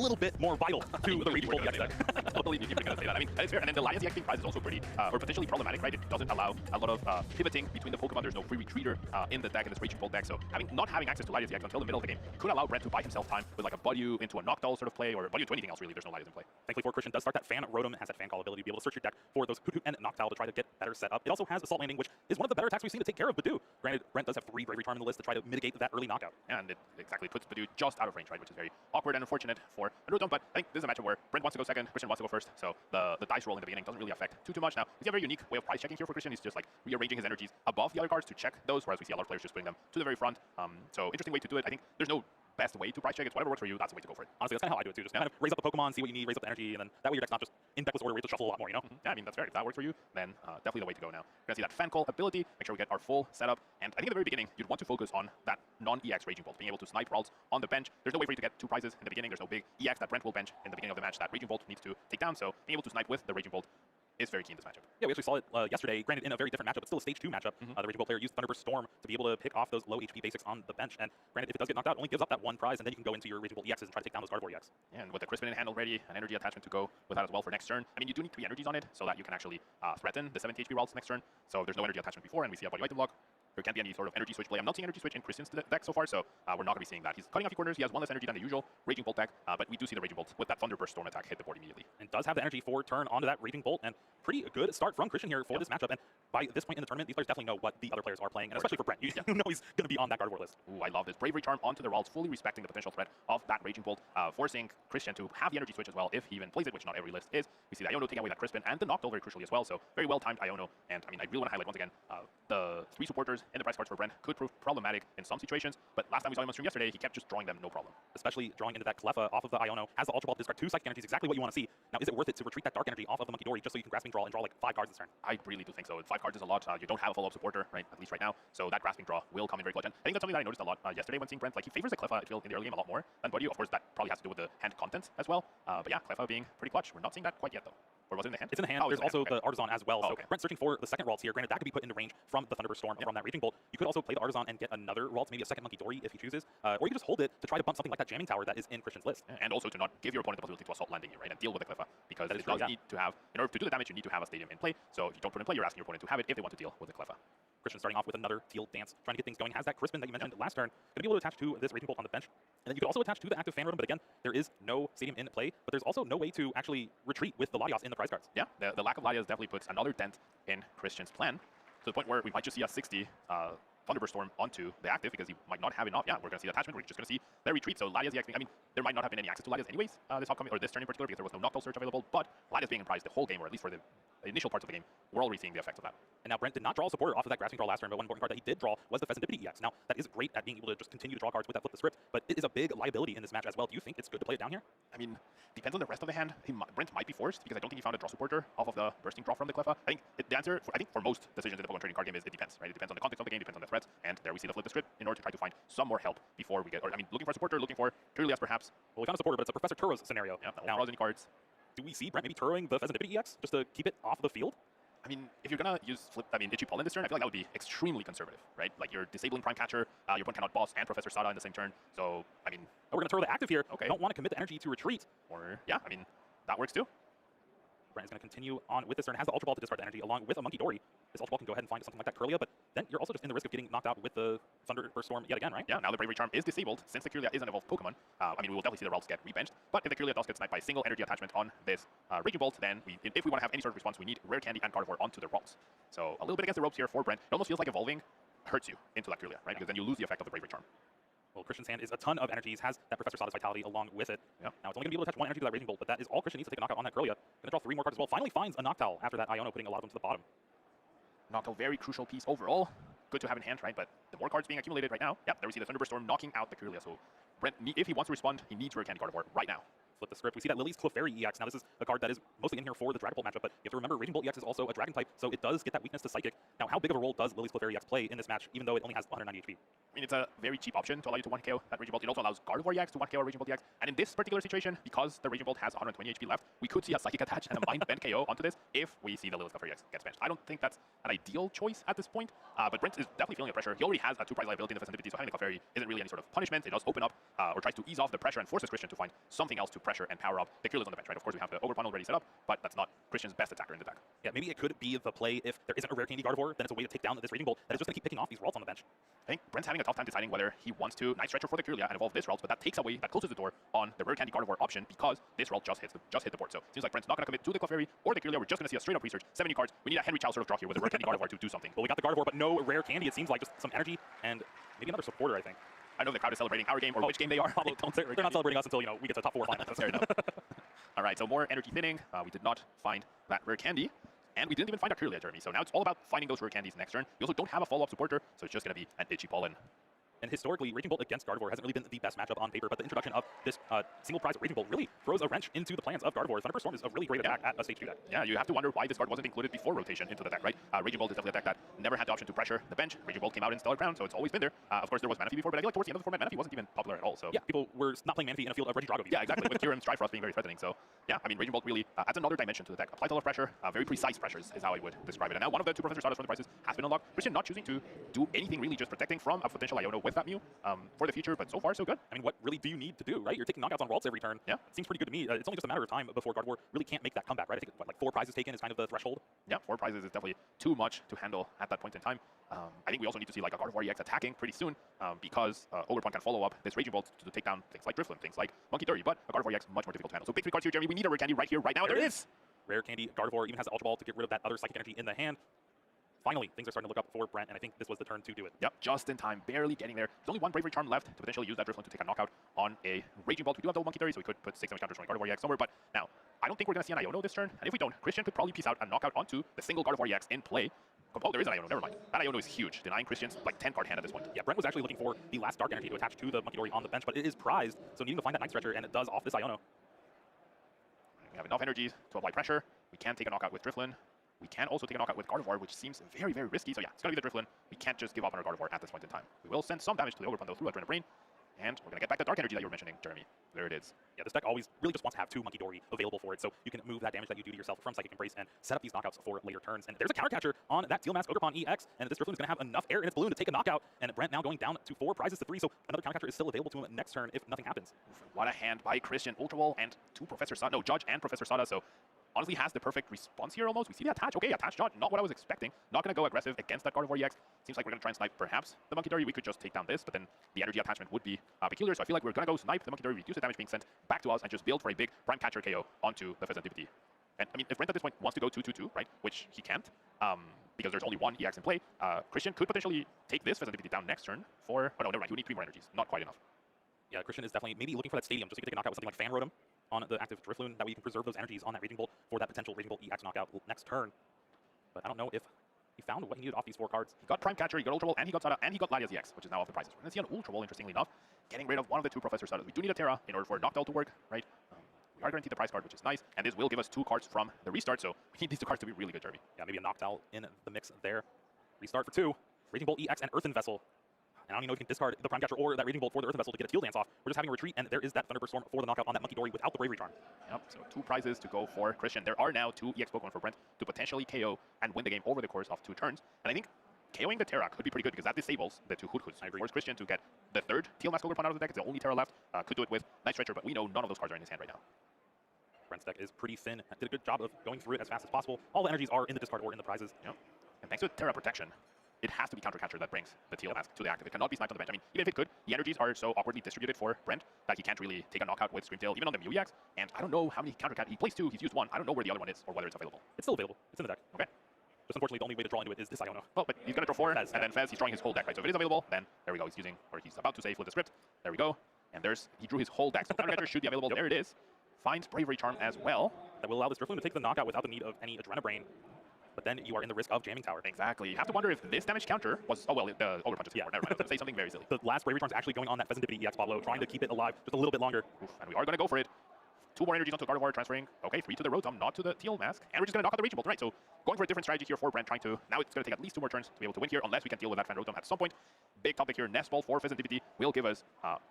little bit more vital to the Raging Bolt EX deck. I believe you were going to say that. I mean, that is fair. And then the Lion's EX being prized is also pretty, or potentially problematic, right? It doesn't allow a lot of pivoting between the Pokemon. There's no free retreater in the deck, in this Raging Bolt deck. So not having access to Lion's EX until the middle of the game could allow Brent to buy himself time with like a Budyu into a Noctowl sort of play, or Budyu to anything else really. There's no Lion's in play. Thankfully for Christian does start that Fan Rotom, has that Fan Call ability to be able to search your deck for those Hoothoot and Noctowl to try to get better set up. It also has Assault Landing, which is one of the better attacks we've seen to take care of Badu. Granted, Brent does have 3 Bravery Charm in the list to try to mitigate that early knockout. And it exactly puts Badu just out of range, right? Which is very awkward and unfortunate for Rotom. But I think this is a matchup where Brent wants to go second, Christian wants to go first. So the dice roll in the beginning doesn't really affect too much. Now, we see a very unique way of price checking here for Christian. He's just like rearranging his energies above the other cards to check those, whereas we see a lot of players just putting them to the very front. So interesting way to do it. I think there's no best way to price check. It's whatever works for you, that's the way to go for it. Honestly, that's kind of how I do it too. Just kind of raise up the Pokemon, see what you need, raise up the energy, and then that way your deck's not just in deckless order, where you have to shuffle a lot more, you know? Yeah, I mean, that's fair. If that works for you, then definitely the way to go now. We're going to see that Fan Call ability, make sure we get our full setup. And I think at the very beginning, you'd want to focus on that non-EX Raging Bolt, being able to snipe Ralts on the bench. There's no way for you to get 2 prizes in the beginning. There's no big EX that Brent will bench in the beginning of the match that Raging Bolt needs to take down. So being able to snipe with the Raging Bolt is very key in this matchup. Yeah, we actually saw it yesterday, granted in a very different matchup, but still a stage 2 matchup. The Raging Bolt player used Thunderburst Storm to be able to pick off those low HP basics on the bench. And granted, if it does get knocked out, it only gives up that 1 prize, and then you can go into your Raging Bolt EXs and try to take down those Gardevoir EX. Yeah, and with the Crispin in hand already, an energy attachment to go with that as well for next turn. I mean, you do need 3 energies on it so that you can actually threaten the 70 HP Ralts next turn. So there's no energy attachment before, and we see a body item lock. There can't be any sort of energy switch play. I'm not seeing energy switch in Christian's deck so far, so we're not going to be seeing that. He's cutting off corners. He has 1 less energy than the usual Raging Bolt deck, but we do see the Raging Bolt with that Thunderburst Storm attack hit the board immediately. And does have the energy for turn onto that Raging Bolt, and pretty good start from Christian here for this matchup. And by this point in the tournament, these players definitely know what the other players are playing, and especially for Brent, you know he's going to be on that Gardevoir list. Ooh, I love this. Bravery Charm onto the Ralts, fully respecting the potential threat of that Raging Bolt, forcing Christian to have the energy switch as well if he even plays it, which not every list is. We see the Iono taking away that Crispin and the Noctowl very crucially as well, so very well-timed Iono. And I mean, I really want to highlight once again, the 3 supporters in the price cards for Brent could prove problematic in some situations, but last time we saw him on stream yesterday, he kept just drawing them no problem. Especially drawing into that Cleffa off of the Iono, has the Ultra Ball to discard 2 psychic energies, exactly what you want to see. Now, is it worth it to retreat that dark energy off of the Monkey Dory just so you can Grasping Draw and draw like 5 cards this turn? I really do think so. 5 cards is a lot. You don't have a follow-up supporter, right? At least right now. So that Grasping Draw will come in very clutch. And I think that's something that I noticed a lot yesterday when seeing Brent. Like, he favors the Cleffa, I feel, in the early game a lot more than Budyu. Of course, that probably has to do with the hand contents as well. But yeah, Cleffa being pretty clutch. We're not seeing that quite yet, though. Or was it in the hand? It's in the hand. There's also the Artisan as well. So Brent's searching for the second Ralts here. Granted, that could be put into range from the Thunderburst Storm from that Raging Bolt. You could also play the Artisan and get another Ralts, maybe a second Monkey Dory if he chooses. Or you could just hold it to try to bump something like that Jamming Tower that is in Christian's list. And also to not give your opponent the possibility to Assault Landing you, right? And deal with the Cleffa. Because it does need to have, in order to do the damage, you need to have a Stadium in play. So if you don't put it in play, you're asking your opponent to have it if they want to deal with the Cleffa. Christian starting off with another Teal Dance, trying to get things going. Has that Crispin that you mentioned last turn. Going to be able to attach to this Raging Bolt on the bench. And then you could also attach to the active Fan Rotom, but again, there is no Stadium in play, but there's also no way to actually retreat with the Latios in the prize cards. Yeah, the lack of Latios definitely puts another dent in Christian's plan, to the point where we might just see a 60 Thunderburst Storm onto the active because he might not have enough. Yeah, we're going to see the attachment. We're just going to see the retreat. So Latias EX, I mean, there might not have been any access to Latias anyways this upcoming, or this turn in particular, because there was no Noctowl search available, but Latias being in prize the whole game, or at least for the initial parts of the game, we're already seeing the effects of that. And now Brent did not draw a supporter off of that Grasping Draw last turn, but one important card that he did draw was the Pheasantipity EX. Now, that is great at being able to just continue to draw cards with that Flip the Script, but it is a big liability in this match as well. Do you think it's good to play it down here? I mean, depends on the rest of the hand. Brent might be forced, because I don't think he found a draw supporter off of the Bursting Draw from the Cleffa. I think the answer, for most decisions in the Pokemon trading card game is it depends, right? It depends on the context of the game, depends on the threats, and there we see the Flip the Script in order to try to find some more help before we get, or I mean, looking for a supporter, looking for Kirlias perhaps. Well, we found a supporter, but it's a Professor Turo's scenario. Yeah, now, draws any cards. Do we see Brent maybe Turoing the Pheasantipity EX just to keep it off the field? I mean, if you're gonna use Itchy Pollen this turn, I feel like that would be extremely conservative, right? Like you're disabling Prime Catcher, your opponent cannot boss and Professor Sada in the same turn. So, I mean, we're gonna Turo the active here. Okay. Don't want to commit the energy to retreat. Or yeah, I mean, that works too. Brent is going to continue on with this turn. Has the Ultra Ball to discard the energy along with a Monkey Dory. This Ultra Ball can go ahead and find something like that Kirlia, but then you're also just in the risk of getting knocked out with the Thunderburst Storm yet again, right? Yeah, now the Bravery Charm is disabled since the Kirlia is an evolved Pokemon. I mean, we will definitely see the Ralts get rebenched, but if the Kirlia does get sniped by a single energy attachment on this Raging Bolt, then if we want to have any sort of response, we need Rare Candy and Gardevoir onto the Ralts. So a little bit against the ropes here for Brent. It almost feels like evolving hurts you into that Kirlia, right? Because then you lose the effect of the Bravery Charm. Well, Christian's hand is a ton of energies, has that Professor Sada's Vitality along with it. Yeah. Now, it's only going to be able to attach 1 energy to that Raging Bolt, but that is all Christian needs to take a knockout on that Kirlia. Going to draw 3 more cards as well. Finally finds a Noctowl after that Iono putting a lot of them to the bottom. Noctowl, very crucial piece overall. Good to have in hand, right? But the more cards being accumulated right now, yeah, there we see the Thunderburst Storm knocking out the Kirlia. So Brent, if he wants to respond, he needs Rare Candy Gardevoir right now. Flip the script. We see that Lily's Clefairy EX. Now, this is a card that is mostly in here for the Dragon Bolt matchup, but you have to remember Raging Bolt EX is also a Dragon type, so it does get that weakness to Psychic. Now, how big of a role does Lily's Clefairy EX play in this match, even though it only has 190 HP? I mean, it's a very cheap option to allow you to 1KO that Raging Bolt. It also allows Gardevoir EX to 1KO Raging Bolt EX. And in this particular situation, because the Raging Bolt has 120 HP left, we could see a Psychic attach and a Mind Bend KO onto this if we see the Lily's Clefairy EX gets benched. I don't think that's an ideal choice at this point, but Brent is definitely feeling the pressure. He already has a 2-prize liability in the Pheasantipity, so having the Clefairy isn't really any sort of punishment. It does open up or tries to ease off the pressure and forces Christian to find something else to pressure and power up the Kirlia's on the bench, right? Of course, we have the Ogre already set up, but that's not Christian's best attacker in the deck. Yeah, maybe it could be the play if there isn't a rare candy Gardevoir, then it's a way to take down this Raging Bolt that is just going to keep picking off these Ralts on the bench. I think Brent's having a tough time deciding whether he wants to Night Stretcher for the Kirlia and evolve this Ralt, but that closes the door on the rare candy Gardevoir option because this Ralt just hit the board. So it seems like Brent's not going to commit to the Clefairy or the Kirlia. We're just going to see a straight up research. 70 cards. We need a Henry Chow sort of draw here with a rare candy Gardevoir to do something. Well, we got the Gardevoir, but no rare candy. It seems like just some energy and maybe another supporter, I think. I know the crowd is celebrating our game or which game they are. Don't say they're not celebrating us until, we get to top 4 finals. Fair enough. All right, so more energy thinning. We did not find that rare candy. And we didn't even find our Kirlia, Jeremy. So now it's all about finding those rare candies next turn. We also don't have a follow-up supporter, so it's just going to be an itchy pollen. And historically, Raging Bolt against Gardevoir hasn't really been the best matchup on paper, but the introduction of this single prize Raging Bolt really throws a wrench into the plans of Gardevoir. Thunderburst Storm is a really great attack at a stage 2 deck. Yeah, you have to wonder why this card wasn't included before rotation into the deck, right? Raging Bolt is definitely a deck that never had the option to pressure the bench. Raging Bolt came out in Stellar Crown, so it's always been there. Of course, there was Manaphy before, but I feel like towards the end of the format, Manaphy wasn't even popular at all. So yeah, people were not playing Manaphy in a field of Regidrago. Yeah, exactly, with Kieran Strifrost being very threatening. So yeah, I mean, Raging Bolt really adds another dimension to the deck. Applies a lot of pressure, very precise pressures is how I would describe it. And now one of the 2 Professor Stardust from the prices has been unlocked. Christian not choosing to do anything really, just protecting from a potential Iono with that Mew for the future, but so far so good. I mean, what really do you need to do, right? You're taking knockouts on Ralts every turn. Yeah. It seems pretty good to me. It's only just a matter of time before Gardevoir really can't make that comeback, right? I think, like 4 prizes taken is kind of the threshold. Yeah, 4 prizes is definitely too much to handle at that point in time. I think we also need to see like a Gardevoir EX attacking pretty soon because Ogre can follow up this Raging Bolt to take down things like Drifloon, things like Monkey Theory, but a Gardevoir EX much more difficult to handle. So big 3 cards here, Jeremy. We need a rare candy right here, right now. There it is! Rare candy. Gardevoir even has the Ultra Ball to get rid of that other psychic energy in the hand. Finally, things are starting to look up for Brent, and I think this was the turn to do it. Yep, just in time, barely getting there. There's only 1 Bravery Charm left to potentially use that Drifloon to take a knockout on a Raging Bolt. We do have double Monkey Theory, so we could put 6 damage counters on Gardevoir EX somewhere, but now, I don't think we're going to see an Iono this turn, and if we don't, Christian could probably piece out a knockout onto the single Gardevoir EX in play. Oh, there is an Iono, never mind. That Iono is huge, denying Christian's like 10 card hand at this point. Yeah, Brent was actually looking for the last Dark Energy to attach to the Monkey Dory on the bench, but it is prized, so needing to find that Night Stretcher, and it does off this Iono. We have enough energy to apply pressure. We can take a knockout with Drifloon. We can also take a knockout with Gardevoir, which seems very, very risky. So yeah, it's going to be the Drifloon. We can't just give up on our Gardevoir at this point in time. We will send some damage to the Ogre though through a Drain of Brain. And we're going to get back the Dark Energy that you were mentioning, Jeremy. There it is. Yeah, this deck always really just wants to have 2 Monkey Dory available for it, so you can move that damage that you do to yourself from Psychic Embrace and set up these knockouts for later turns. And there's a counter catcher on that Teal Mask Ogrepon EX, and this Drifloon is going to have enough air in its balloon to take a knockout. And Brent now going down to 4 prizes to 3, so another counter catcher is still available to him next turn if nothing happens. What a hand by Christian. Ultra Wall and 2 Professor Sada. No, Judge and Professor Sada. So honestly has the perfect response here almost. We see the attach. Okay, attach Judge. Not what I was expecting. Not going to go aggressive against that Gardevoir EX. Seems like we're going to try and snipe perhaps the Monkey Dory. We could just take down this, but then the energy attachment would be peculiar. So I feel like we're going to go snipe the Monkey Dory, reduce the damage being sent back to us, and just build for a big Prime Catcher KO onto the Pheasantivity. And I mean, if Brent at this point wants to go 2-2-2, right, which he can't, because there's only 1 EX in play, Christian could potentially take this Pheasantivity down next turn for, oh no, never mind, he would need 3 more energies. Not quite enough. Yeah, Christian is definitely maybe looking for that Stadium just so you can take a knockout with something like Fan Rotom on the active Drifloon. That way you can preserve those energies on that Raging Bolt for that potential Raging Bolt EX knockout next turn. But I don't know if he found what he needed off these 4 cards. He got Prime Catcher, he got Ultra Ball, and he got Sada, and he got Latias EX, which is now off the prizes. We're going to see an Ultra Ball, interestingly enough, getting rid of one of the 2 Professor Sadas. We do need a Terra in order for Noctowl to work, right? We are guaranteed the prize card, which is nice, and this will give us 2 cards from the restart, so we need these 2 cards to be really good, Jeremy. Yeah, maybe a Noctowl in the mix there. Restart for 2. Raging Bolt EX and Earthen Vessel. And I don't even know if you can discard the Prime Catcher or that Raging Bolt for the Earthen Vessel to get a Teal Dance off. We're just having a retreat, and there is that Thunderburst Storm for the knockout on that Monkey Dory without the Bravery Charm. Yep, so 2 prizes to go for Christian. There are now 2 EX Pokemon for Brent to potentially KO and win the game over the course of 2 turns. And I think KOing the Terra could be pretty good because that disables the 2 Hood-Hoods. I agree. Force Christian to get the 3rd Teal Mask Ogrepon out of the deck. It's the only Terra left. Could do it with Night Stretcher, but we know none of those cards are in his hand right now. Brent's deck is pretty thin. Did a good job of going through it as fast as possible. All the energies are in the discard or in the prizes. Yep. And thanks to Terra Protection, it has to be Counter Catcher that brings the Teal Mask to the active. It cannot be sniped on the bench. I mean, even if it could, the energies are so awkwardly distributed for Brent that he can't really take a knockout with Screamtail, even on the Mew EX. And I don't know how many Counter Cat he plays 2. He's used 1. I don't know where the other one is or whether it's available. It's still available. It's in the deck. Okay. Just unfortunately, the only way to draw into it is this Iono. Well, but he's going to draw 4, and then Fez, he's drawing his whole deck, right? So if it is available, then there we go. He's using, or he's about to say, flip the script. There we go. And he drew his whole deck. So Counter Catcher should be available. Yep. There it is. Finds Bravery Charm as well. That will allow this Drifloon to take the knockout without the need of any Adrenabrain. But then you are in the risk of jamming Tower. Exactly. You have to wonder if this damage counter was... Oh, well, the Ogre Punch is never mind. I was going to say something very silly. The last Bravery Charm is actually going on that Pheasantivity EX Pablo, trying to keep it alive just a little bit longer. Oof, and we are going to go for it. 2 more energies onto Gardevoir, transferring. Okay, 3 to the Rotom, not to the Teal Mask. And we're just going to knock out the Raging Bolt, right? So going for a different strategy here for Brent, trying to... Now it's going to take at least 2 more turns to be able to win here, unless we can deal with that Fan Rotom at some point. Big topic here, Nest Ball for Pheasantivity will give us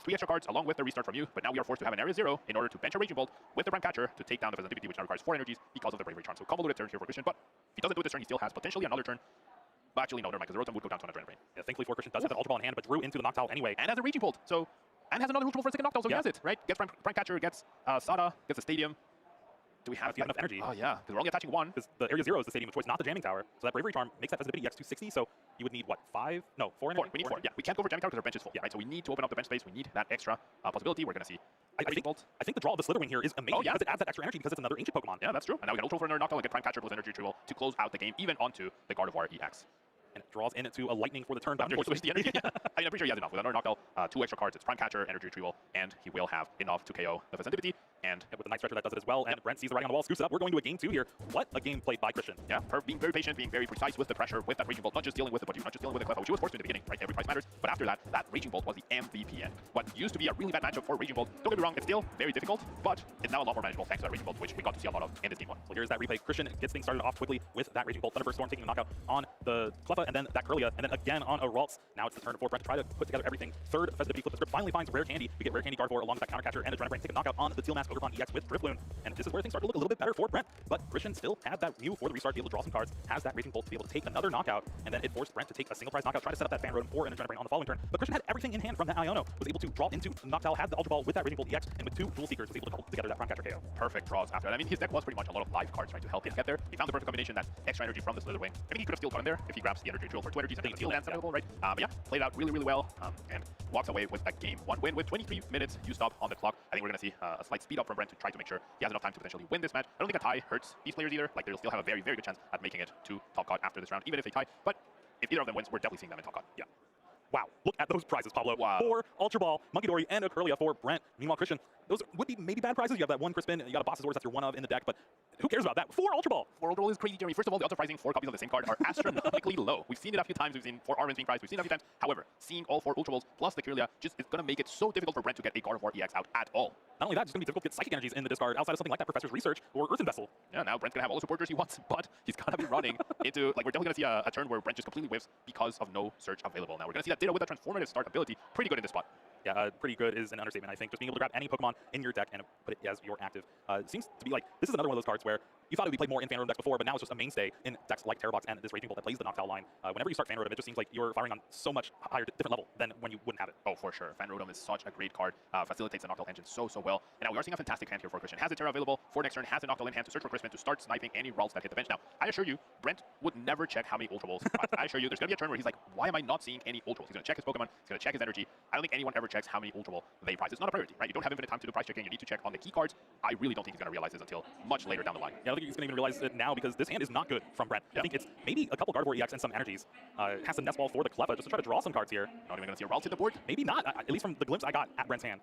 3 extra cards along with the restart from you, but now we are forced to have an Area 0 in order to bench a Raging Bolt with the Prime Catcher to take down the Pheasantivity, which now requires 4 energies because of the Bravery Charm. So convoluted turn here for Christian, but if he doesn't do it this turn, he still has potentially another turn. But actually, no, never mind, because the Rotom would go down to an Adrenaline Brain. Yeah, thankfully for Christian does have an Ultra Ball in hand, but drew into the Noctowl anyway. And has a Raging Bolt, so And has another neutral for a second knockdown, so he Yeah. has it, right? Gets Prank Catcher, gets Sada, gets the Stadium. Do we have enough energy? Oh, yeah, because we're only attaching one. Because the Area 0 is the stadium of choice, not the jamming tower. So that Bravery Charm makes that Festivity EX to 60, so you would need, what, 5? No, 4 energy? 4. We need 4. Yeah, we can't go for jamming tower because our bench is full, right? So we need to open up the bench space. We need that extra possibility. We're going to see. I think the draw of the Slitherwing here is amazing because it adds that extra energy because it's another ancient Pokemon. Yeah, that's true. And now we can ultra for another knockdown and get Prime Catcher plus energy retrieval to close out the game, even onto the Gardevoir EX. And it draws into a Lightning for the turn, but After he switched the energy. I mean, I'm pretty sure he has enough. With another knockdown, 2 extra cards, it's Prime Catcher, energy retrieval, and he will have enough to KO the Festivity. And with the Night Stretcher that does it as well, and Brent sees the writing on the wall, scoops it up. We're going to a game 2 here. What a game played by Christian. Yeah, being very patient, being very precise with the pressure, with that Raging Bolt, not just dealing with it, but not just dealing with the Cleffa, which he was forced to in the beginning, right? Every price matters. But after that, that Raging Bolt was the MVP. And what used to be a really bad matchup for Raging Bolt, don't get me wrong, it's still very difficult, but it's now a lot more manageable thanks to that Raging Bolt, which we got to see a lot of in this game 1. So here's that replay. Christian gets things started off quickly with that Raging Bolt. Thunderburst Storm taking a knockout on the Cleffa, and then that Curlia, and then again on a Ralts. Now it's the turn for Brent to try to put together everything. Third Festivity flip the script, finally finds Rare Candy. We get Rare Candy Gardevoir along with that Counter Catcher and a Adrenabrain take a knockout on the Teal Mask Overcon EX with Drifloon. And this is where things start to look a little bit better for Brent. But Christian still had that Mew for the restart, to be able to draw some cards, has that Raging Bolt to be able to take another knockout, and then it forced Brent to take a single prize knockout, try to set up that Fan Rotom for an Adrenabrain on the following turn. But Christian had everything in hand from that Iono, was able to draw into Noctowl, had the Ultra Ball with that Raging Bolt EX, and with 2 Dual Seekers was able to hold together that Prime Catcher KO. Perfect draws after that. I mean, his deck was pretty much a lot of live cards trying to help him get there. He found the perfect combination, that extra energy from the Slitherwing. I mean, he could have still gotten there if he grabs the energy drill for 2 energies and the Teal Dance available, right? But yeah, played out really, really well, and walks away with a game 1 win with 23 minutes used up on the clock. I think we're going to see a slight speed up from Brent to try to make sure he has enough time to potentially win this match. I don't think a tie hurts these players either. Like, they'll still have a very, very good chance at making it to top cut after this round, even if they tie. But if either of them wins, we're definitely seeing them in top cut. Yeah. Wow, look at those prizes, Pablo. Wow. 4 Ultra Ball, Monkey Dory, and a Curlia for Brent. Meanwhile, Christian, those would be maybe bad prizes. You have that 1 Crispin, you got a Boss's that's your one of in the deck, but who cares about that? 4 Ultra Ball. 4 Ultra Ball is crazy, Jeremy. First of all, the odds of prizing 4 copies of the same card are astronomically low. We've seen it a few times. We've seen 4 Armins being prized. We've seen it a few times. However, seeing all 4 Ultra Balls plus the Curlia just is going to make it so difficult for Brent to get a Gardevoir EX out at all. Not only that, it's going to be difficult to get Psychic Energies in the discard outside of something like that Professor's Research or Earthen Vessel. Yeah, now Brent's going to have all the supporters he wants, but he's going to be running into, like, we're definitely going to see a turn where Brent just completely whiffs because of no search available. Now, we're going to see that Ditto with a transformative start ability. Pretty good in this spot. Yeah, pretty good is an understatement, I think. Just being able to grab any Pokemon in your deck and put it as your active. Seems to be like, this is another one of those cards where you thought it would be played more in Fan Rotom decks before, but now it's just a mainstay in decks like Terra Box and this Raging Bolt that plays the Noctowl line. Whenever you start Fan Rotom, it just seems like you're firing on so much higher, different level than when you wouldn't have it. Oh, for sure. Fan Rotom is such a great card. Facilitates the Noctowl engine so well. And now we are seeing a fantastic hand here for Christian. Has a Terra available for next turn, has a Noctowl in hand to search for Crispin to start sniping any Ralts that hit the bench. Now, I assure you, Brent would never check how many Ultra Balls he prize. I assure you, there's going to be a turn where he's like, why am I not seeing any Ultra Balls? He's going to check his Pokemon, he's going to check his energy. I don't think anyone ever checks how many Ultra Ball they prize. It's not a priority, right? You don't have infinite time to do price checking. You need to check on the key cards. I really don't think he's going to realize this until much later down the line. Yeah, I don't think he's going to even realize it now because this hand is not good from Brent. Yeah. I think it's maybe a couple Gardevoir EX and some energies. Has a Nest Ball for the Cleffa just to try to draw some cards here. Not even going to see a Ralts hit the board? Maybe not, at least from the glimpse I got at Brent's hand.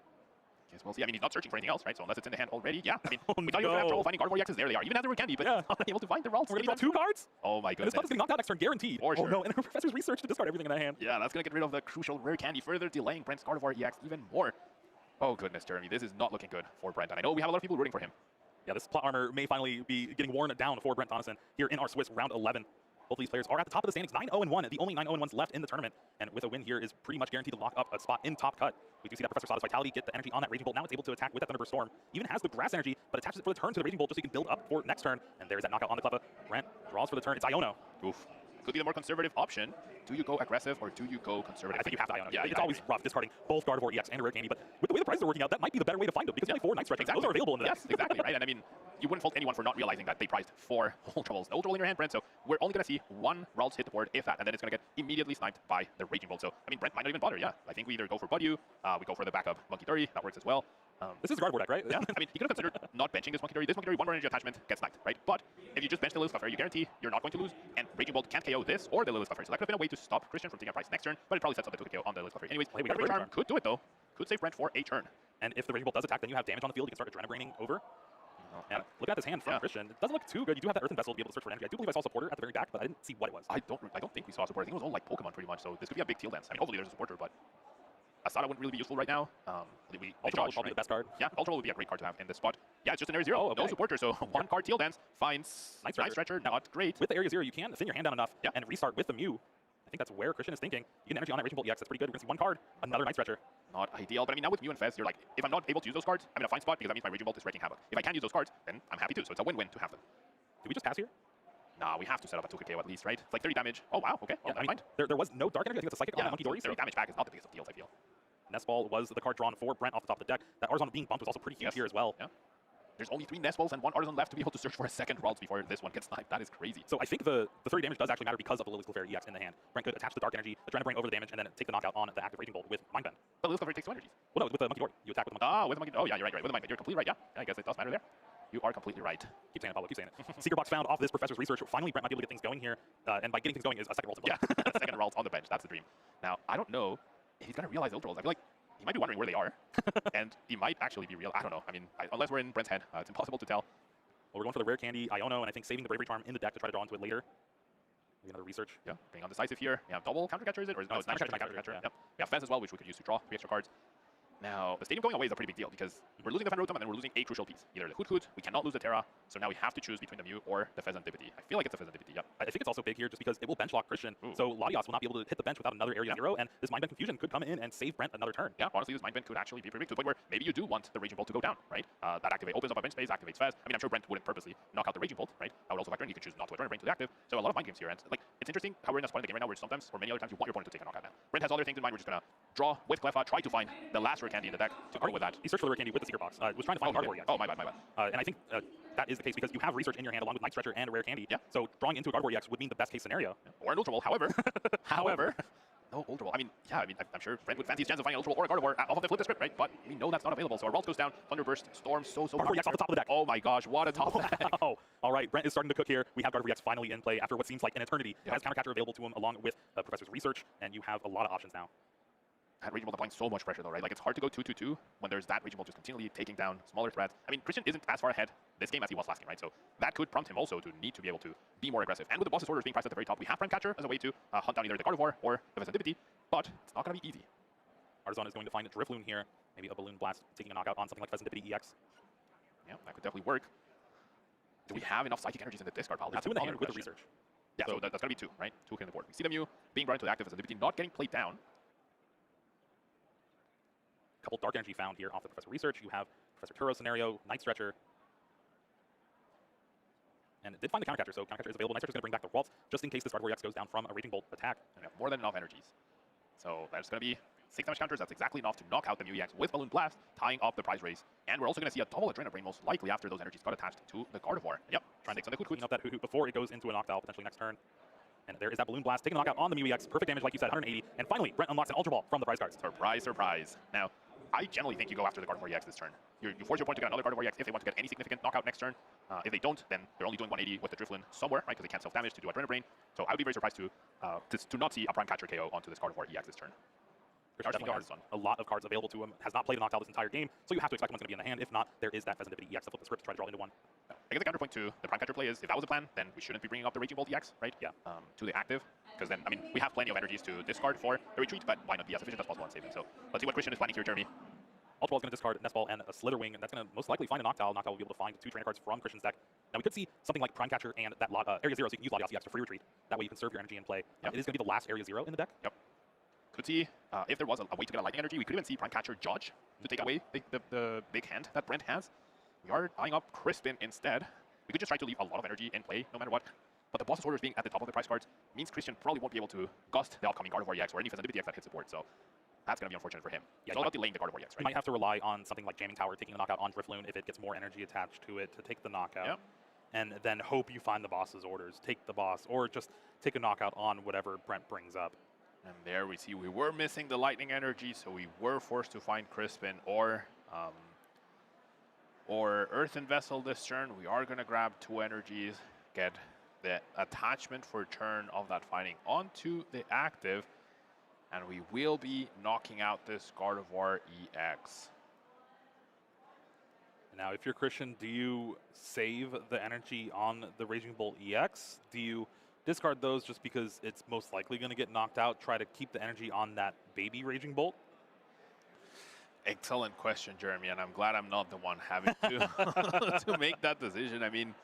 Yes, we'll see. I mean, he's not searching for anything else, right? So unless it's in the hand already, yeah. I mean, we thought he was going to have trouble finding Gardevoir EXs. There they are. Even as they were candy, but not able to find the Ralts. We're going to draw 2 cards? Oh my goodness. And this Cleffa's getting knocked out next turn, guaranteed. For sure. Oh no, and the Professor's Research to discard everything in that hand. Yeah, that's going to get rid of the crucial rare candy, further delaying Brent's Gardevoir EX even more. Oh goodness, Jeremy, this is not looking good for Brent. And I know we have a lot of people rooting for him. Yeah, this plot armor may finally be getting worn down for Brent Tonneson here in our Swiss round 11. Both of these players are at the top of the standings, 9-0-1, the only 9-0-1s left in the tournament. And with a win here is pretty much guaranteed to lock up a spot in top cut. We do see that Professor Sada's Vitality get the energy on that Raging Bolt. Now it's able to attack with that Thunderburst Storm. Even has the Grass energy, but attaches it for the turn to the Raging Bolt just so you can build up for next turn. And there's that knockout on the Cleffa. Brent draws for the turn. It's Iono. Oof. Could be the more conservative option. Do you go aggressive or do you go conservative? I think you have to Iono. Yeah, it's always rough discarding both Gardevoir EX and Rare Candy, but with the way the prices are working out, that might be the better way to find them because only 4 Night Stretches. Exactly. Those are available in the deck. Yes, exactly, right? And I mean, you wouldn't fault anyone for not realizing that they prized 4 Ultra Balls. The Ultra Ball in your hand, Brent, so we're only going to see 1 Ralts hit the board, if that, and then it's going to get immediately sniped by the Raging Bolt. So, I mean, Brent might not even bother, yeah. I think we either go for Budyu, we go for the backup Monkey Dory, that works as well. This is Gardevoir deck, right? Yeah, I mean, he could have considered not benching this Monkey Dory. This Monkey Dory, 1 more energy attachment, gets sniped, right? But if you just bench the Lilith Fluffer, you guarantee you're not going to lose, and Raging Bolt can't KO this or the Lilith Fluffer. So that could have been a way to stop Christian from taking a price next turn, but it probably sets up the 2 KO on the Lilith Fluffer. Anyways, Hey, Bravery Charm could do it, though. Could save Brent for a turn. And if the Raging Bolt does attack, then you have damage on the field. You can start Adrenabraining over. And look at this hand from Christian. It doesn't look too good. You do have that Earthen Vessel to be able to search for energy. I do believe I saw Supporter at the very back, but I didn't see what it was. I don't think we saw Supporter. I think it was all like Pokemon pretty much, so this could be a big Teal Dance. I mean, hopefully there's a Supporter, but Asada wouldn't really be useful right now. Ultra Ball would probably be the best card. Yeah, Ultra Ball would be a great card to have in this spot. Yeah, it's just an Area 0. No Supporter, so 1 card Teal Dance finds Night Stretcher. Not great. With the Area 0, you can thin your hand down enough and restart with the Mew. I think that's where Christian is thinking. You get energy on that Raging Bolt EX. That's pretty good. We're going to see 1 card, another Night Stretcher. Not ideal, but I mean, now with Mew and Fez, you're like, if I'm not able to use those cards, I'm in a fine spot because that means my Raging Bolt is wreaking havoc. If I can use those cards, then I'm happy too. So it's a win-win to have them. Did we just pass here? Nah, we have to set up a 2 KO at least, right? It's like 30 damage. Oh, wow, okay. Well, yeah, I mean, there was no Dark Energy. I think that's a Psychic on that Monkey Dory. 30 damage back is not the biggest of deals, I feel. Nest Ball was the card drawn for Brent off the top of the deck. That Artisan being bumped was also pretty huge here as well. Yeah. There's only 3 Nest Balls and 1 Artisan left to be able to search for a second Ralts before this one gets sniped. That is crazy. So I think the 30 damage does actually matter because of the Lilies Clefairy EX in the hand. Brent could attach the Dark Energy, Adrenaline Brain over the damage, and then take the knockout on the active Raging Bolt with Mind Bend. But Lilies Clefairy takes 2 energies. Well, no, with the Monkey Dory. You attack with the Monkey. With the Monkey. Oh, yeah, you're right. With the Mind Bend. You're completely right. Yeah, I guess it does matter there. You are completely right. Keep saying it, Pablo. Keep saying it. Secret box found off this professor's research. Finally, Brent might be able to get things going here. And by getting things going is a second Ralts. Yeah, second Ralts on the bench. That's the dream. Now, I don't know if he's going to realize the Ultra Rolls. I feel like he might be wondering where they are. And he might actually be real. I don't know. I mean, unless we're in Brent's head, it's impossible to tell. Well, we're going for the rare candy, Iono, and I think saving the Bravery Charm in the deck to try to draw into it later. Maybe another research. Yeah, being undecisive here. We have double counter catcher, is it? Or no, it's not counter catcher. Yeah. We have Fence as well, which we could use to draw 3 extra cards. Now, the stadium going away is a pretty big deal because we're losing the Fan Rotom and then we're losing a crucial piece. Either the Hoot, we cannot lose the Terra, so now we have to choose between the Mew or the Pheasantipity. I feel like it's the Pheasantipity, yep. I think it's also big here just because it will bench lock Christian, so Latios will not be able to hit the bench without another Area 0, and this Mind Bend Confusion could come in and save Brent another turn. Yeah, honestly, this Mind Bend could actually be pretty big to the point where maybe you do want the Raging Bolt to go down, right? That opens up a bench space, activates Fez. I mean, I'm sure Brent wouldn't purposely knock out the Raging Bolt, right? That would also factor in. He could choose not to Adrenaline Brain to the active. So a lot of mind games here, and like it's interesting how we're in a spot in the game right now where sometimes, or many other times, you want your opponent to take a knockout now. Brent has other things in mind. We're just gonna draw with Cleffa, try to find the last rare candy in the deck to go with that. He searched for the rare candy with the secret box. Was trying to find Gardevoir EX. Oh, my bad. And I think that is the case because you have research in your hand along with Night Stretcher and a rare candy. Yeah. So drawing into a Gardevoir EX would mean the best case scenario. Yeah. Or an Ultra Ball. However, no Ultra Ball. I mean, yeah, I'm sure Brent would fancy his chance of finding an Ultra Ball or a Gardevoir off of the flip the script, right? But we know that's not available. So our Ralts goes down, Thunderburst, Storm, so Gardevoir EX off the top of the deck. Oh my gosh, what a top deck. Oh, all right, Brent is starting to cook here. We have Gardevoir EX finally in play after what seems like an eternity. It has Counter Catcher available to him along with Professor's Research, and you have a lot of options now. That Raging Bolt applying so much pressure though, right? Like it's hard to go 2-2-2 when there's that Raging Bolt just continually taking down smaller threats. I mean, Christian isn't as far ahead this game as he was last game, right? So that could prompt him also to need to be able to be more aggressive. And with the boss's orders being priced at the very top, we have Prime Catcher as a way to hunt down either the Gardevoir or the Pheasantipity, but it's not going to be easy. Artisan is going to find a Drifloon here, maybe a Balloon Blast taking a knockout on something like Pheasantipity EX. Yeah, that could definitely work. Do we have enough Psychic Energies in the discard pile? That's 2 in the hand with the research. Yeah, so that's going to be 2, right? 2 in the board. We see the Mew being brought into the active Pheasantipity, not getting played down. Couple Dark Energy found here off the Professor Research. You have Professor Turo scenario, Night Stretcher. And it did find the Counter Catcher, so Counter Catcher is available. Night Stretcher is going to bring back the Ralts just in case this Gardevoir EX goes down from a Raging Bolt attack. And we have more than enough energies. So that's going to be 6 damage counters. That's exactly enough to knock out the Mew EX with Balloon Blast, tying up the prize race. And we're also going to see a double Adrenaline Brain most likely after those energies got attached to the Gardevoir. Yep, trying to take some of the Cleaning up that Hoot before it goes into an Octal potentially next turn. And there is that Balloon Blast, taking a knockout on the Mew EX. Perfect damage, like you said, 180. And finally, Brent unlocks an Ultra Ball from the prize cards. Surprise, surprise. Now, I generally think you go after the Gardevoir EX this turn. You force your opponent to get another Gardevoir EX if they want to get any significant knockout next turn. If they don't, then they're only doing 180 with the Drifloon somewhere, right? Because they can't self-damage to do Adrenaline Brain. So I would be very surprised to not see a Prime Catcher KO onto this Gardevoir EX this turn. Definitely has a lot of cards available to him. Has not played an Octal this entire game, so you have to expect one's going to be in the hand. If not, there is that Pheasantipity EX to flip the script to try to draw into one. I guess the counterpoint to the Prime Catcher play is if that was the plan, then we shouldn't be bringing up the Raging Bolt EX, right? Yeah. To the active, because then, I mean, we have plenty of energies to discard for the retreat, but why not be as efficient as possible and save it? So let's see what Christian is planning here, Jeremy. Ultra Ball is going to discard Nest Ball and a Slitherwing, and that's going to most likely find an Octal. Octal will be able to find 2 trainer cards from Christian's deck. Now, we could see something like Prime Catcher and that Area 0, so you can use Latios EX to free retreat. That way you can serve your energy in play. It is going to be the last Area 0 in the deck. Yep. Could see, if there was a way to get a Lightning Energy, we could even see Prime Catcher Judge to take away the big hand that Brent has. We are eyeing up Crispin instead. We could just try to leave a lot of energy in play, no matter what. But the boss's orders being at the top of the prize cards means Christian probably won't be able to gust the upcoming Gardevoir EX or any Pheasantipity EX that hits the board. So that's going to be unfortunate for him. Yeah, it's all about delaying the Gardevoir EX, right? You might have to rely on something like Jamming Tower, taking a knockout on Drifloon if it gets more energy attached to it to take the knockout. Yep. And then hope you find the boss's orders. Take the boss, or just take a knockout on whatever Brent brings up. And there we see we were missing the Lightning Energy, so we were forced to find Crispin or Earthen Vessel this turn. We are going to grab 2 energies, get the attachment for turn of that finding onto the active, and we will be knocking out this Gardevoir EX. Now, if you're Christian, do you save the energy on the Raging Bolt EX? Do you discard those just because it's most likely going to get knocked out? Try to keep the energy on that baby Raging Bolt? Excellent question, Jeremy, and I'm glad I'm not the one having to, to make that decision. I mean,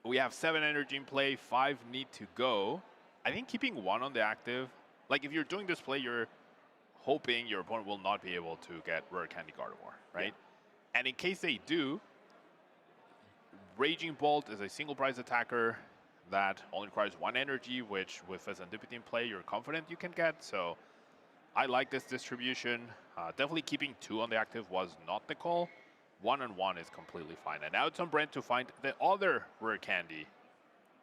we have 7 energy in play, 5 need to go. I think keeping 1 on the active, like if you're doing this play, you're hoping your opponent will not be able to get Rare Candy Gardevoir, right? Yeah. And in case they do, Raging Bolt is a single prize attacker that only requires 1 energy, which with Pheasantipity in play, you're confident you can get. So I like this distribution. Definitely keeping 2 on the active was not the call. 1 and 1 is completely fine. And now it's on Brent to find the other rare candy.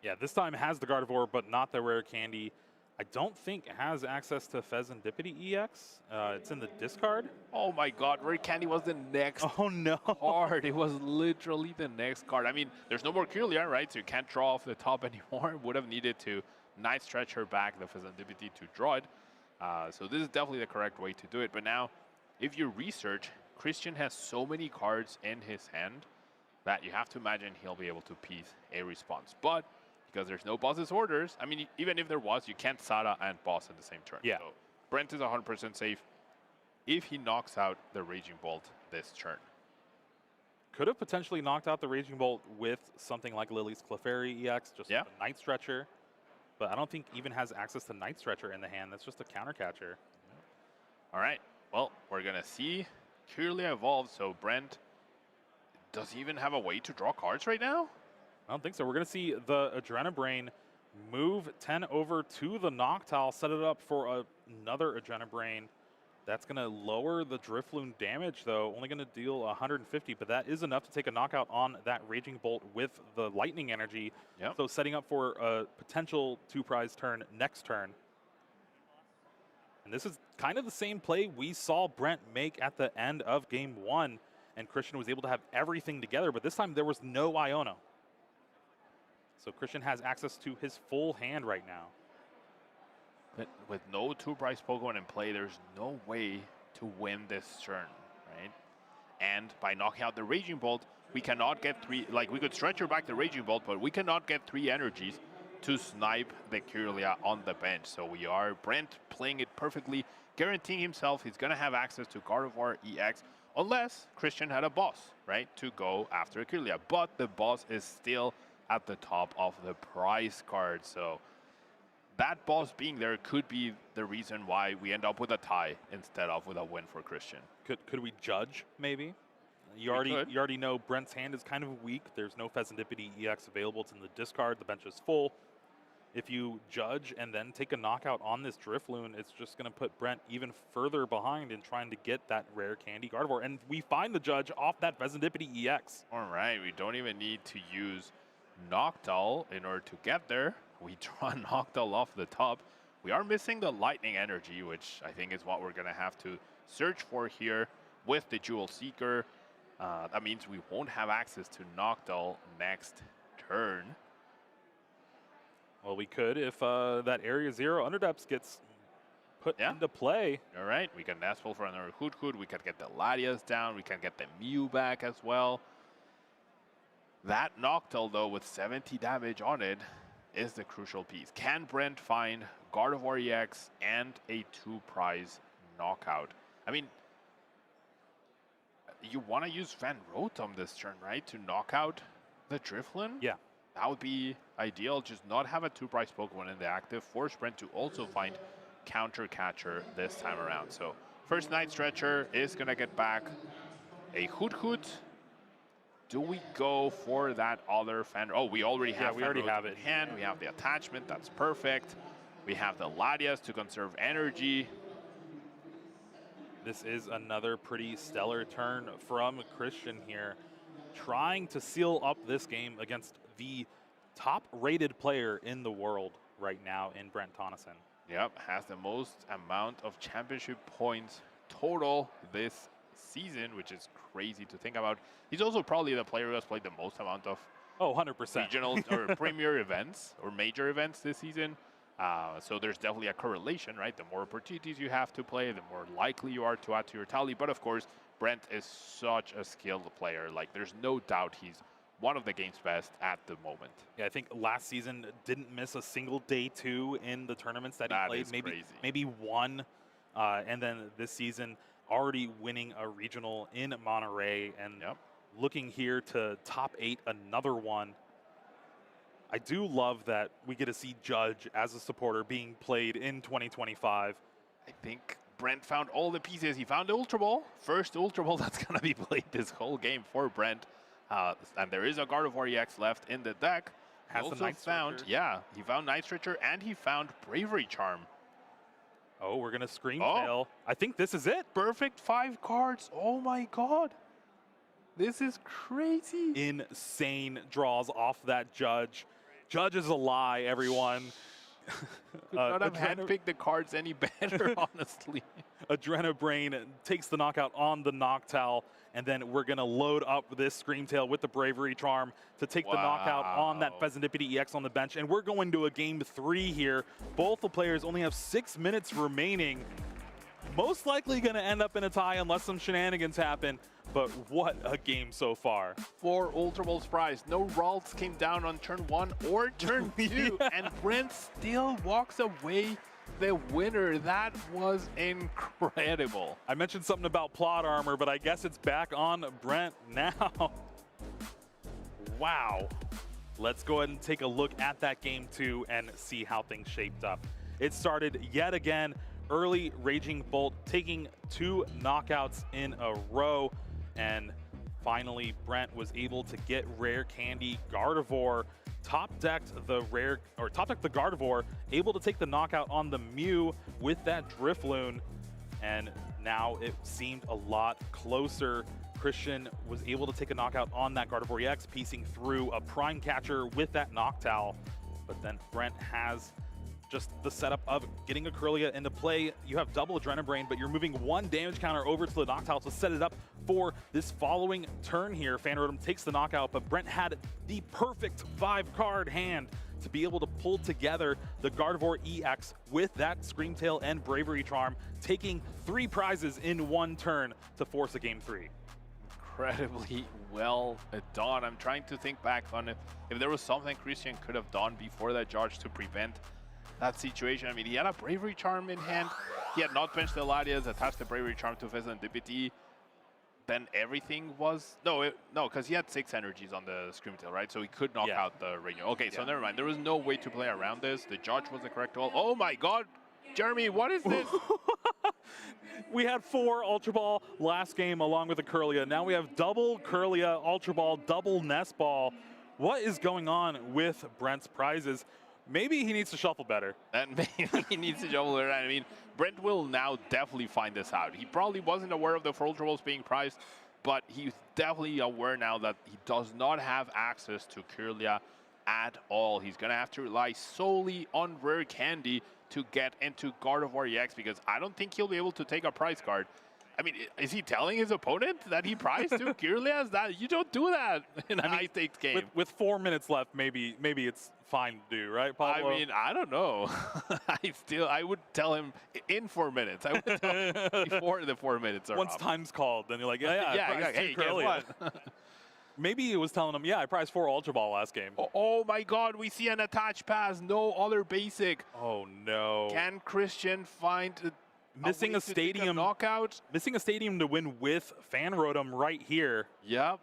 Yeah, this time has the Gardevoir, but not the rare candy. I don't think it has access to Pheasantipity EX. It's in the discard. Oh my god, rare candy was the next Oh no. card. It was literally the next card. I mean, there's no more Kirlia, right? So you can't draw off the top anymore. Would have needed to Night Stretcher back the Pheasantipity to draw it. So this is definitely the correct way to do it. But now, if you research, Christian has so many cards in his hand that you have to imagine he'll be able to piece a response. But because there's no boss's orders, I mean, even if there was, you can't Sada and boss in the same turn. Yeah. So Brent is 100% safe if he knocks out the Raging Bolt this turn. Could have potentially knocked out the Raging Bolt with something like Lily's Clefairy EX, just a Night Stretcher. But I don't think even has access to Night Stretcher in the hand. That's just a counter catcher. All right. Well, we're going to see Kirlia evolve. So Brent, does he even have a way to draw cards right now? I don't think so. We're going to see the Adrenabrain move 10 over to the Noctowl, set it up for another Adrenabrain. That's going to lower the Drifloon damage, though. Only going to deal 150, but that is enough to take a knockout on that Raging Bolt with the Lightning Energy. Yep. So setting up for a potential 2-prize turn next turn. And this is kind of the same play we saw Brent make at the end of Game 1, and Christian was able to have everything together, but this time there was no Iono. So Christian has access to his full hand right now. But with no 2-prize Pokemon in play, there's no way to win this turn, right? And by knocking out the Raging Bolt, we cannot get 3, like we could stretcher back the Raging Bolt, but we cannot get 3 energies to snipe the Kirlia on the bench. So we are Brent playing it perfectly, guaranteeing himself he's gonna have access to Gardevoir EX, unless Christian had a boss, right, to go after a Kirlia. But the boss is still at the top of the prize card, so that boss being there could be the reason why we end up with a tie instead of with a win for Christian. Could we judge, maybe? You already know Brent's hand is kind of weak. There's no Pheasantipity EX available. It's in the discard. The bench is full. If you judge and then take a knockout on this Drifloon, it's just going to put Brent even further behind in trying to get that rare candy Gardevoir. And we find the judge off that Pheasantipity EX. All right, we don't even need to use Noctowl in order to get there. We draw Noctowl off the top. We are missing the Lightning Energy, which I think is what we're going to have to search for here with the Jewel Seeker. That means we won't have access to Noctowl next turn. Well, we could if that Area 0 Underdepths gets put into play. All right, we can Nestful for another Hoot. We can get the Latias down. We can get the Mew back as well. That Noctowl, though, with 70 damage on it, is the crucial piece. Can Brent find Gardevoir EX and a 2-prize knockout? I mean, you want to use Van Rotom this turn, right, to knock out the Drifloon? Yeah. That would be ideal. Just not have a 2-prize Pokemon in the active. Force Brent to also find Counter Catcher this time around. So first Night Stretcher is going to get back a Hoot. Do we go for that other Fan? Oh, we already have. We already have it in hand. We have the attachment. That's perfect. We have the Latias to conserve energy. This is another pretty stellar turn from Christian here, trying to seal up this game against the top-rated player in the world right now in Brent Tonneson. Yep, has the most amount of championship points total this season, which is crazy to think about. He's also probably the player who has played the most amount of 100% regional or premier events or major events this season. So there's definitely a correlation, right? The more opportunities you have to play, the more likely you are to add to your tally. But of course, Brent is such a skilled player. Like, there's no doubt he's one of the game's best at the moment. Yeah, I think last season didn't miss a single day 2 in the tournaments that he played. Maybe one, and then this season already winning a regional in Monterey and looking here to top 8 another one. I do love that we get to see Judge as a supporter being played in 2025. I think Brent found all the pieces. He found the Ultra Ball. First Ultra Ball that's going to be played this whole game for Brent. And there is a Gardevoir EX left in the deck. Has the Night Stretcher. He found Night Stretcher and he found Bravery Charm. Oh, we're going to scream tail. I think this is it. Perfect 5 cards. Oh my god. This is crazy. Insane draws off that Judge. Judge is a lie, everyone. Could not have handpicked the cards any better, honestly. Adrenabrain takes the knockout on the Noctowl, and then we're going to load up this Screamtail with the Bravery Charm to take the knockout on that Pheasantipity EX on the bench. And we're going to a game 3 here. Both the players only have 6 minutes remaining. Most likely going to end up in a tie unless some shenanigans happen. But what a game so far. 4 Ultra Balls prize. No Ralts came down on turn 1 or turn 2. And Brent still walks away the winner. That was incredible. I mentioned something about plot armor, but I guess it's back on Brent now. Wow. Let's go ahead and take a look at that game 2 and see how things shaped up. It started yet again. Early Raging Bolt taking 2 knockouts in a row. And finally, Brent was able to get Rare Candy Gardevoir, top-decked the Gardevoir, able to take the knockout on the Mew with that Drifloon, and now it seemed a lot closer. Christian was able to take a knockout on that Gardevoir EX, piecing through a Prime Catcher with that Noctowl, but then Brent has just the setup of getting a Kirlia into play. You have double Adrenabrain, but you're moving 1 damage counter over to the Noctowl to set it up for this following turn here. Fanrotom takes the knockout, but Brent had the perfect 5-card hand to be able to pull together the Gardevoir EX with that Screamtail and Bravery Charm, taking 3 prizes in 1 turn to force a game 3. Incredibly well done. I'm trying to think back on if there was something Christian could have done before that charge to prevent that situation. I mean, he had a Bravery Charm in hand. He had not benched the Latias, attached the Bravery Charm to Pheasantipity. Then everything was... No, because he had 6 energies on the Screamtail, right? So he could knock out the Radio. Okay, so never mind. There was no way to play around this. The judge was the correct call. Oh my god! Jeremy, what is this? We had 4 Ultra Ball last game along with a Kirlia. Now we have double Kirlia, Ultra Ball, double Nest Ball. What is going on with Brent's prizes? Maybe he needs to shuffle better. And maybe he needs to shuffle better. I mean, Brent will now definitely find this out. He probably wasn't aware of the 4 Ultra Balls being prized, but he's definitely aware now that he does not have access to Kirlia at all. He's going to have to rely solely on Rare Candy to get into Gardevoir EX, because I don't think he'll be able to take a prize card. I mean, is he telling his opponent that he prized 2 Kirlias? That you don't do that in a high-stakes game. With 4 minutes left, maybe it's fine to do, right, Pablo? I mean, I don't know. I would tell him in 4 minutes. I would tell him before the 4 minutes are Once up. time's called, then you're like, hey, guess what? Maybe he was telling him, yeah, I prized 4 Ultra Ball last game. Oh my god, we see an attached pass. No other basic. Oh no. Can Christian find missing a stadium knockout? Missing a stadium to win with Fanrotom right here. Yep.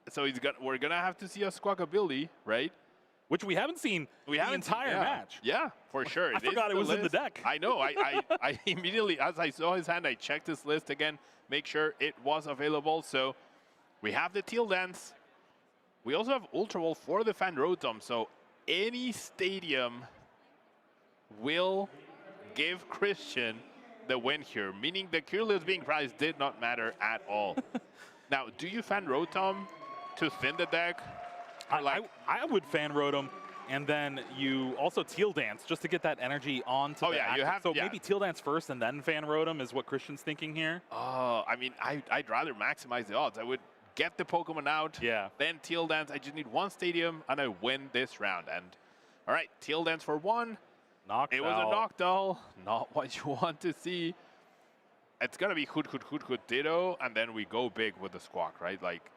So we're gonna have to see a Squawkabilly, right? Which we haven't seen the entire match. Yeah, for sure. I forgot it was in the deck. I know. I immediately, as I saw his hand, I checked his list again, make sure it was available. So we have the Teal Dance. We also have Ultra Ball for the Fanrotom. So any stadium will give Christian the win here, meaning the Kirlias being prized did not matter at all. Now, do you Fanrotom to thin the deck? I would Fanrotom, and then you also Teal Dance just to get that energy onto the active. You have, so maybe Teal Dance first and then Fanrotom is what Christian's thinking here. Oh, I mean, I'd rather maximize the odds. I would get the Pokemon out, then Teal Dance. I just need 1 stadium, and I win this round. And all right, Teal Dance for 1. Noctowl. It was a Noctowl, not what you want to see. It's gonna be Hoot Ditto, and then we go big with the Squawk, right? Like,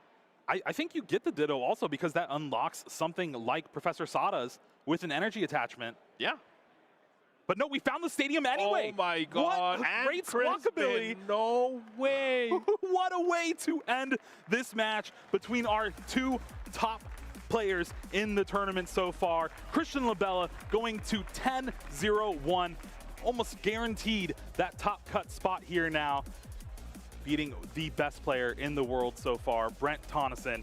I think you get the Ditto also because that unlocks something like Professor Sada's with an energy attachment. Yeah. But no, we found the stadium anyway. Oh my god. What and great Squawkabilly. No way. What a way to end this match between our 2 top players in the tournament so far. Christian Labella going to 10-0-1. Almost guaranteed that top cut spot here now. Beating the best player in the world so far, Brent Tonneson.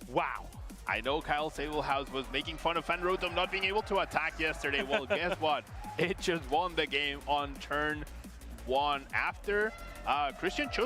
Wow. I know Kyle Sablehouse was making fun of Fanrotom not being able to attack yesterday. Well, guess what? It just won the game on turn one after. Christian chose